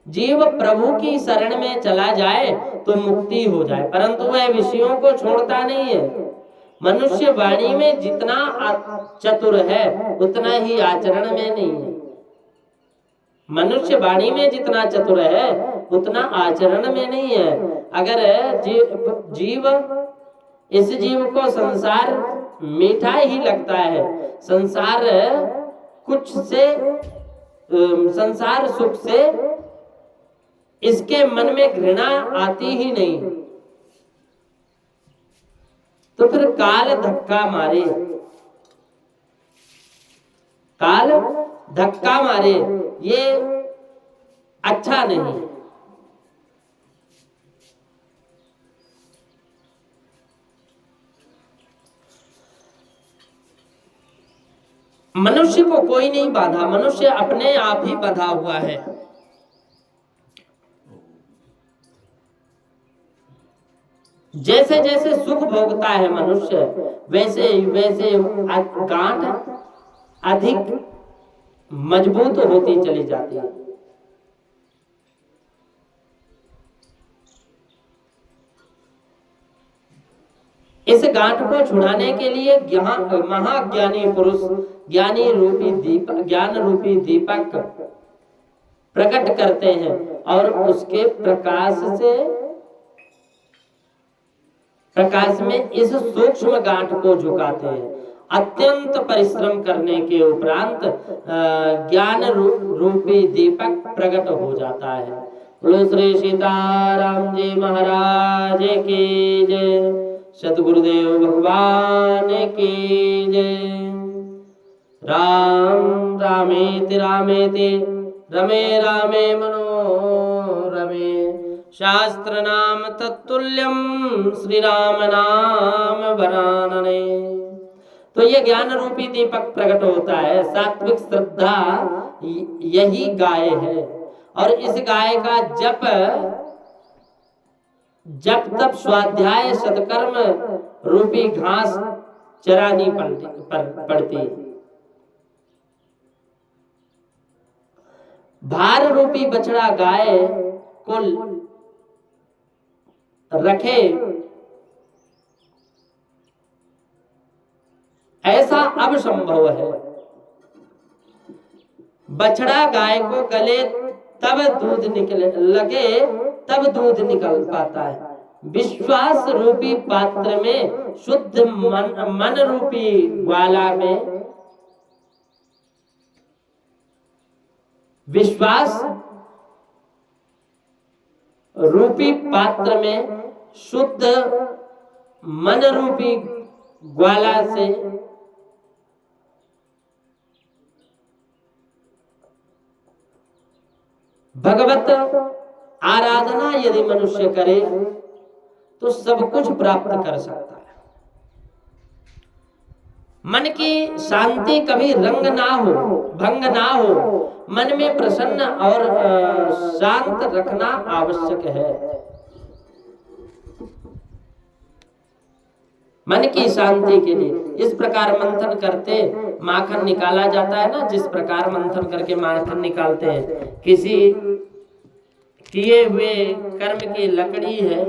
जीव प्रभु की शरण में चला जाए तो मुक्ति हो जाए, परंतु वह विषयों को छोड़ता नहीं है। मनुष्य वाणी में जितना चतुर है उतना ही आचरण में नहीं है। मनुष्य वाणी में जितना चतुर है उतना आचरण में नहीं है। अगर इस जीव को संसार मीठा ही लगता है, संसार सुख से इसके मन में घृणा आती ही नहीं, तो फिर काल धक्का मारे ये अच्छा नहीं। मनुष्य को कोई नहीं बांधा, मनुष्य अपने आप ही बंधा हुआ है। जैसे जैसे सुख भोगता है मनुष्य, वैसे वैसे गांठ अधिक मजबूत होती चली जाती है। इस गांठ को छुड़ाने के लिए महाज्ञानी पुरुष ज्ञान रूपी दीपक प्रकट करते हैं, और उसके प्रकाश में इस सूक्ष्म गांठ को झुकाते हैं। अत्यंत परिश्रम करने के उपरांत ज्ञान रूपी दीपक प्रकट हो जाता है। बोलो श्री सीताराम जी महाराज की जय, सतगुरुदेव भगवान की जय। राम रामेति रामेति रमे रामे मनोरमे, शास्त्र नाम तत्तुल्यम श्री राम नाम वरानने। तो ये ज्ञान रूपी दीपक प्रकट होता है। सात्विक श्रद्धा यही गाय है, और इस गाय का जप तप स्वाध्याय सत्कर्म रूपी घास चरानी पड़ती है। भार रूपी बछड़ा गाय को रखे, ऐसा अब संभव है। बछड़ा गाय को गले तब दूध निकल पाता है। विश्वास रूपी पात्र में शुद्ध मन रूपी ग्वाला में, विश्वास रूपी पात्र में शुद्ध मन रूपी ग्वाला से भगवत आराधना यदि मनुष्य करे तो सब कुछ प्राप्त कर सकता है। मन की शांति कभी भंग ना हो, मन में प्रसन्न और शांत रखना आवश्यक है। मन की शांति के लिए इस प्रकार मंथन करते माखन निकाला जाता है ना, जिस प्रकार मंथन करके माखन निकालते हैं। किसी किए हुए कर्म की लकड़ी है,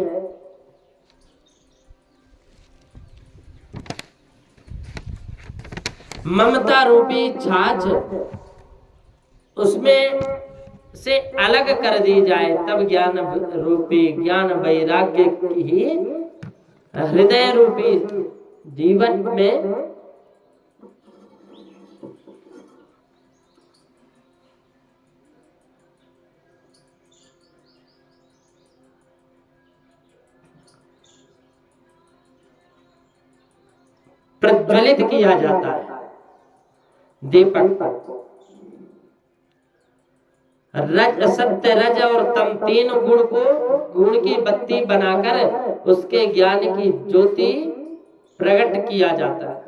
ममता रूपी छाछ उसमें से अलग कर दी जाए, तब ज्ञान रूपी ज्ञान वैराग्य की हृदय रूपी जीवन में प्रज्वलित किया जाता है। दीपक रज सत्य रज और तम तीन गुण को गुण की बत्ती बनाकर उसके ज्ञान की ज्योति प्रकट किया जाता है।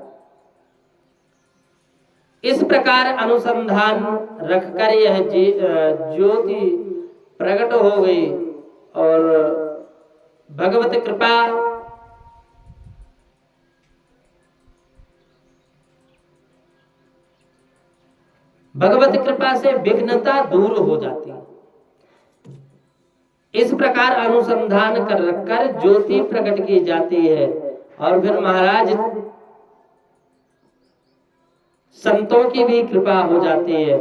इस प्रकार अनुसंधान रखकर यह ज्योति प्रकट हो गई और भगवत कृपा भगवत कृपा से विघ्नता दूर हो जाती है। इस प्रकार अनुसंधान कर रखकर ज्योति प्रकट की जाती है और फिर महाराज संतों की भी कृपा हो जाती है।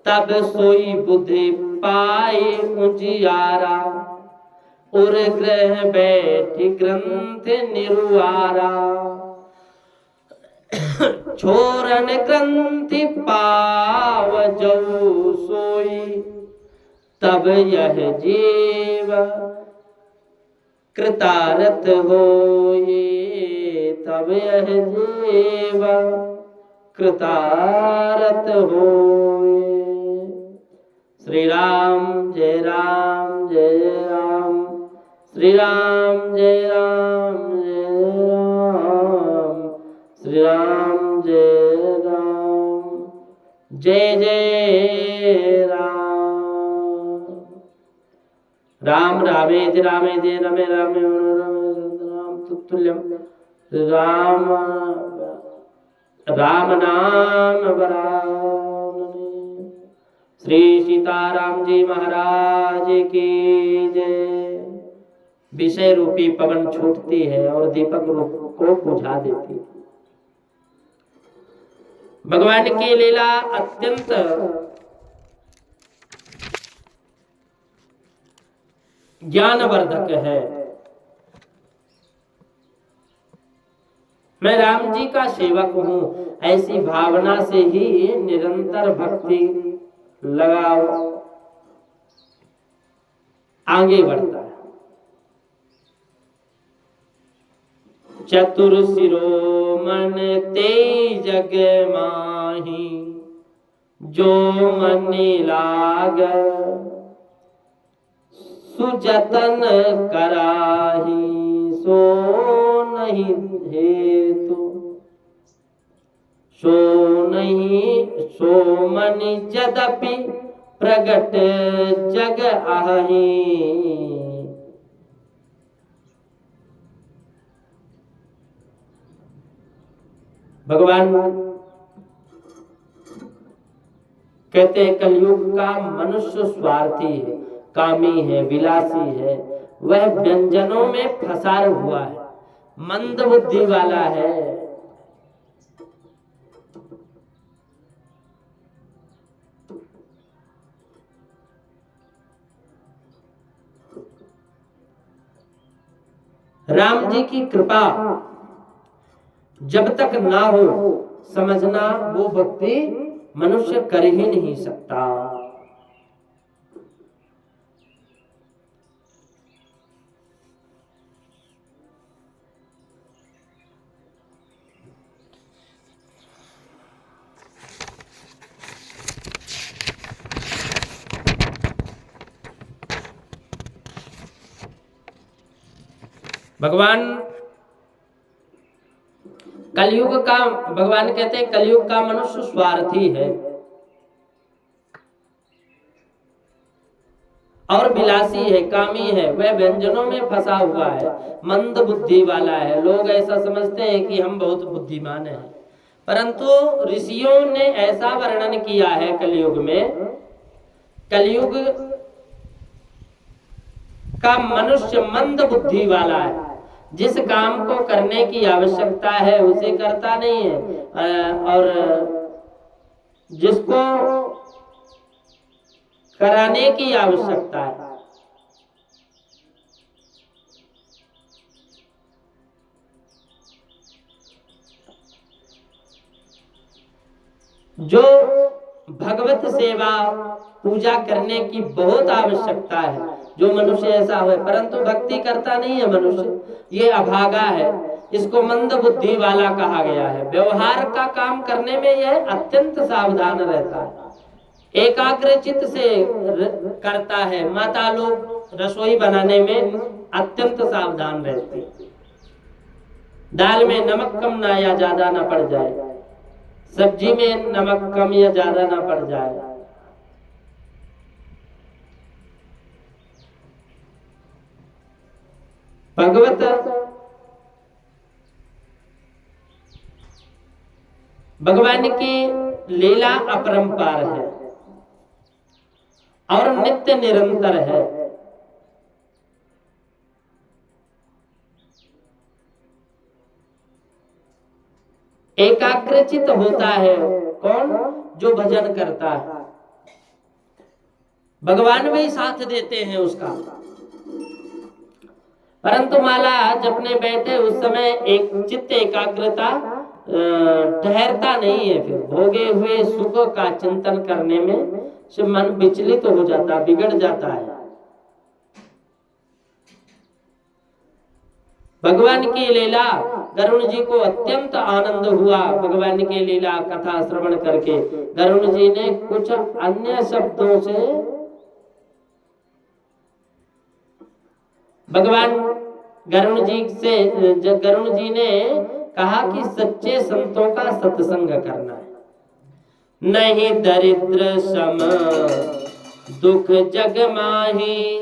तब सोई बुद्धि पाए उजियारा उर ग्रह बैठी ग्रंथ निरुआरा छोरन ग्रंथि पाव जो सोई तब यह जीव कृतार्थ होए, तब यह जीव कृतार्थ होए। श्री राम जय राम जय राम, श्री राम जय राम जय राम, श्री राम जय राम जय जय राम। राम रामेति रामेति रमे रामे राम तुल्यम राम राम नाम वरानने। श्री सीताराम जी महाराज की जय। विषय रूपी पवन छूटती है और दीपक रूप को बुझा देती है। भगवान की लीला अत्यंत ज्ञानवर्धक है। मैं राम जी का सेवक हूँ, ऐसी भावना से ही निरंतर भक्ति लगाओ आगे बढ़ता है। चतुर शिरोमण तेज जग माही जो मन लाग सुजतन कराही सो नहीं हेतु, सो नहीं सो मन यद्यपि प्रगट जग आही। भगवान कहते हैं कलयुग का मनुष्य स्वार्थी है, कामी है, विलासी है, वह व्यंजनों में फंसा हुआ है, मंद बुद्धि वाला है। राम जी की कृपा जब तक ना हो समझना वो भक्ति मनुष्य कर ही नहीं सकता। भगवान कलयुग का, भगवान कहते हैं कलयुग का मनुष्य स्वार्थी है और विलासी है, कामी है, वह व्यंजनों में फंसा हुआ है, मंद बुद्धि वाला है। लोग ऐसा समझते हैं कि हम बहुत बुद्धिमान हैं, परंतु ऋषियों ने ऐसा वर्णन किया है कलयुग में, कलयुग का मनुष्य मंद बुद्धि वाला है, जिस काम को करने की आवश्यकता है उसे करता नहीं है, और जिसको कराने की आवश्यकता है, जो भगवत सेवा पूजा करने की बहुत आवश्यकता है, जो मनुष्य ऐसा हो, परंतु भक्ति करता नहीं है मनुष्य, ये अभागा है, इसको मंद बुद्धि वाला कहा गया है। व्यवहार का काम करने में यह अत्यंत सावधान रहता है, एकाग्र चित्त से करता है। माता लोग रसोई बनाने में अत्यंत सावधान रहती, दाल में नमक कम ना या ज्यादा ना पड़ जाए, सब्जी में नमक कम या ज्यादा ना पड़ जाए। भगवान की लीला अपरंपार है और नित्य निरंतर है। एकाग्रचित होता है कौन? जो भजन करता है, भगवान भी साथ देते हैं उसका। परंतु माला जपने बैठे उस समय एक चित्त एकाग्रता ठहरता नहीं है, फिर भोगे हुए सुख का चिंतन करने में से मन विचलित हो जाता, बिगड़ जाता है। भगवान की लीला, गरुण जी को अत्यंत आनंद हुआ भगवान की लीला कथा श्रवण करके। गरुण जी ने कुछ अन्य शब्दों से भगवान गरुण जी ने कहा कि सच्चे संतों का सत्संग करना है, नहीं दरिद्र सम दुख जग माही,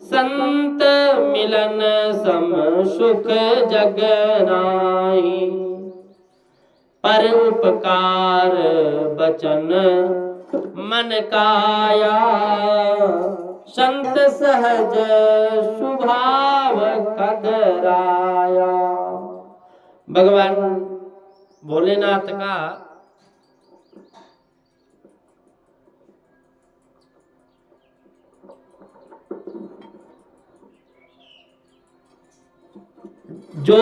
संत मिलन सम सुख जग नाही, पर उपकार बचन मन काया, संत सहज स्वभाव कदराया। भगवान भोलेनाथ का जो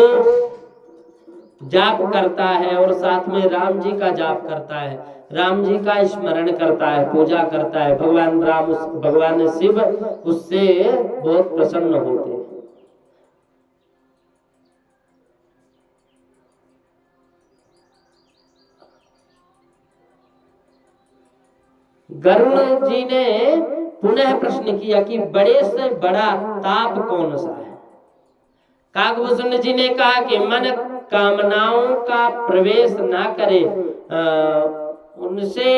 जाप करता है और साथ में राम जी का जाप करता है, राम जी का स्मरण करता है, पूजा करता है, भगवान शिव उससे बहुत प्रसन्न होते हैं। गरुण जी ने पुनः प्रश्न किया कि बड़े से बड़ा ताप कौन सा है? काकभूषण जी ने कहा कि मन कामनाओं का प्रवेश ना करे, उनसे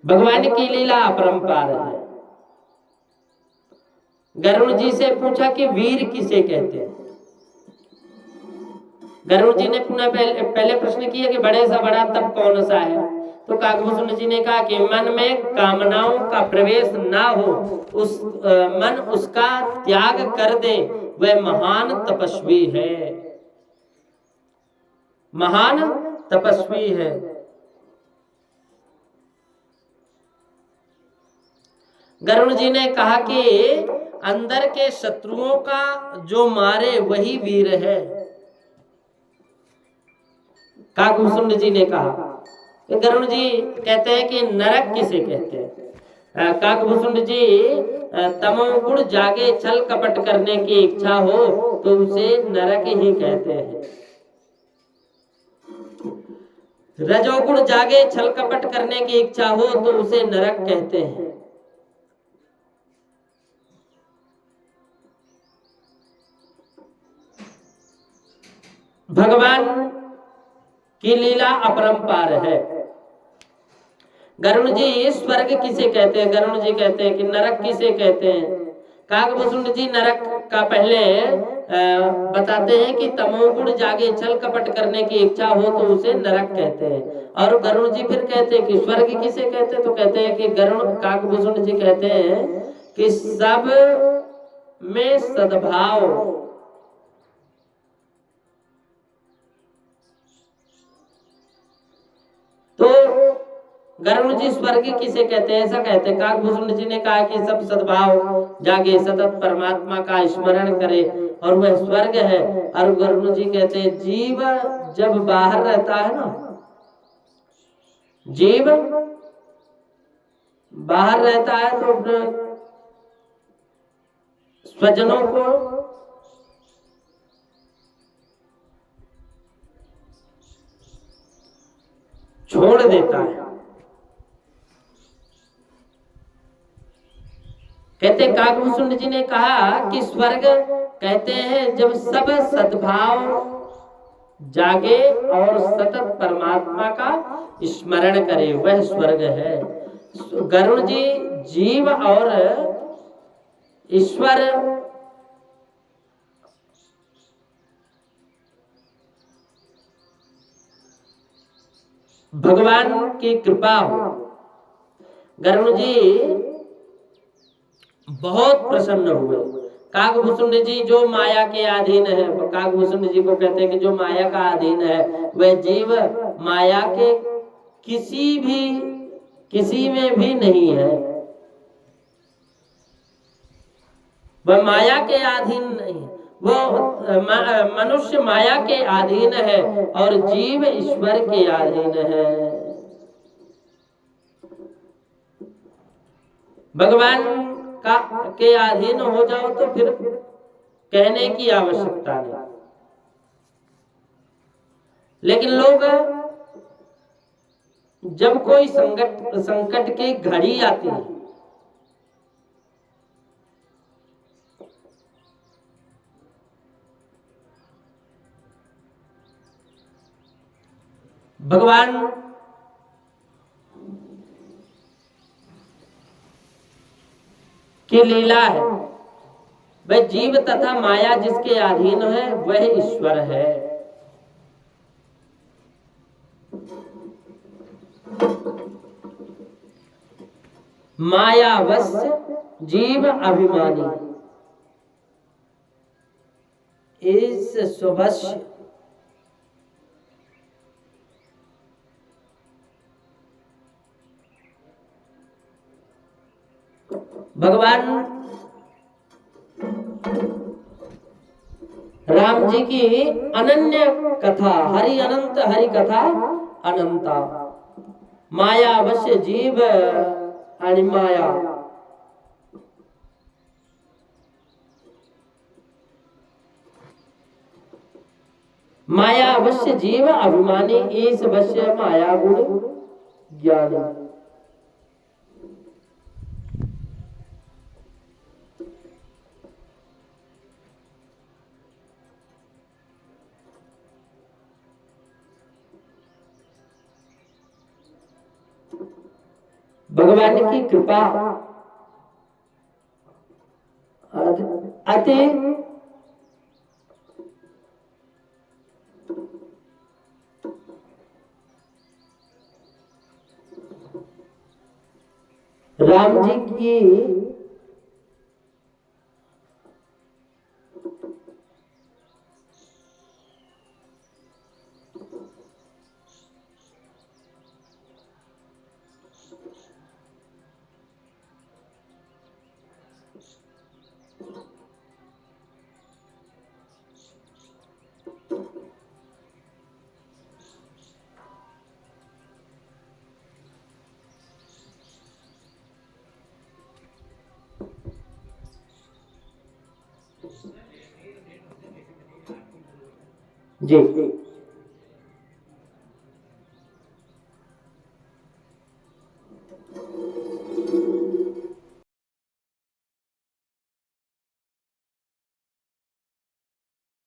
भगवान की लीला अपरंपार है। गरुण जी से पूछा कि वीर किसे कहते हैं? गरुड़ जी ने पुनः पहले प्रश्न किया कि बड़े सा बड़ा तप कौन सा है? तो काकभूषण जी ने कहा कि मन में कामनाओं का प्रवेश ना हो, मन उसका त्याग कर दे, वह महान तपस्वी है, महान तपस्वी है। गरुड़ जी ने कहा कि अंदर के शत्रुओं का जो मारे वही वीर है। काकभूषण जी ने कहा, तो गरुड़ जी कहते हैं कि नरक किसे कहते हैं? काकभूषण जी तमोगुण जागे छल कपट करने की इच्छा हो तो उसे नरक ही कहते हैं। रजोगुण जागे छल कपट करने की इच्छा हो तो उसे नरक कहते हैं। भगवान की लीला अपरंपार है। गरुड़ जी स्वर्ग किसे कहते हैं? गरुड़ जी कहते हैं कि नरक किसे कहते हैं? काकभूषुंड जी नरक का पहले बताते हैं कि तमोगुण जागे, छल कपट करने की इच्छा हो तो उसे नरक कहते हैं। और गरुड़ जी फिर कहते हैं कि स्वर्ग किसे कहते हैं, तो कहते हैं कि गरुड़ काकभूषुंड जी कहते हैं कि सब में सद्भाव, तो गरुड़ जी स्वर्ग किसे कहते हैं, ऐसा कहते हैं। काकभूषुंड जी ने कहा कि सब सद्भाव जागे, सतत परमात्मा का स्मरण करे और वह स्वर्ग है। और गरुड़ जी कहते हैं जीव जब बाहर रहता है ना, जीव बाहर रहता है तो अपने स्वजनों को छोड़ देता है। कहते काकभूषुंड जी ने कहा कि स्वर्ग कहते हैं जब सब सद्भाव जागे और सतत परमात्मा का स्मरण करे, वह स्वर्ग है। गरुड़ जी जीव और ईश्वर भगवान की कृपा हो, गरुड़ जी बहुत प्रसन्न हुए। काकभूषुंड जी जो माया के अधीन है, काकभूषुंड जी को कहते हैं कि जो माया का अधीन है, वह जीव माया के किसी में भी नहीं है, वह माया के अधीन नहीं, वो मनुष्य माया के अधीन है और जीव ईश्वर के अधीन है। भगवान का के अधीन हो जाओ तो फिर कहने की आवश्यकता नहीं। लेकिन लोग जब कोई संकट की घड़ी आती है, भगवान की लीला है, वह जीव तथा माया जिसके अधीन है वह ईश्वर है। मायावश्य जीव अभिमानी, इस शुभस्य भगवान राम जी की अनन्य कथा, हरि अनंत हरि कथा अनंता, माया अवश्य जीव आणि माया, माया अवश्य जीव अभिमानी, ईश अवश्य माया गुण ज्ञानी। भगवान की कृपा अति राम जी की जी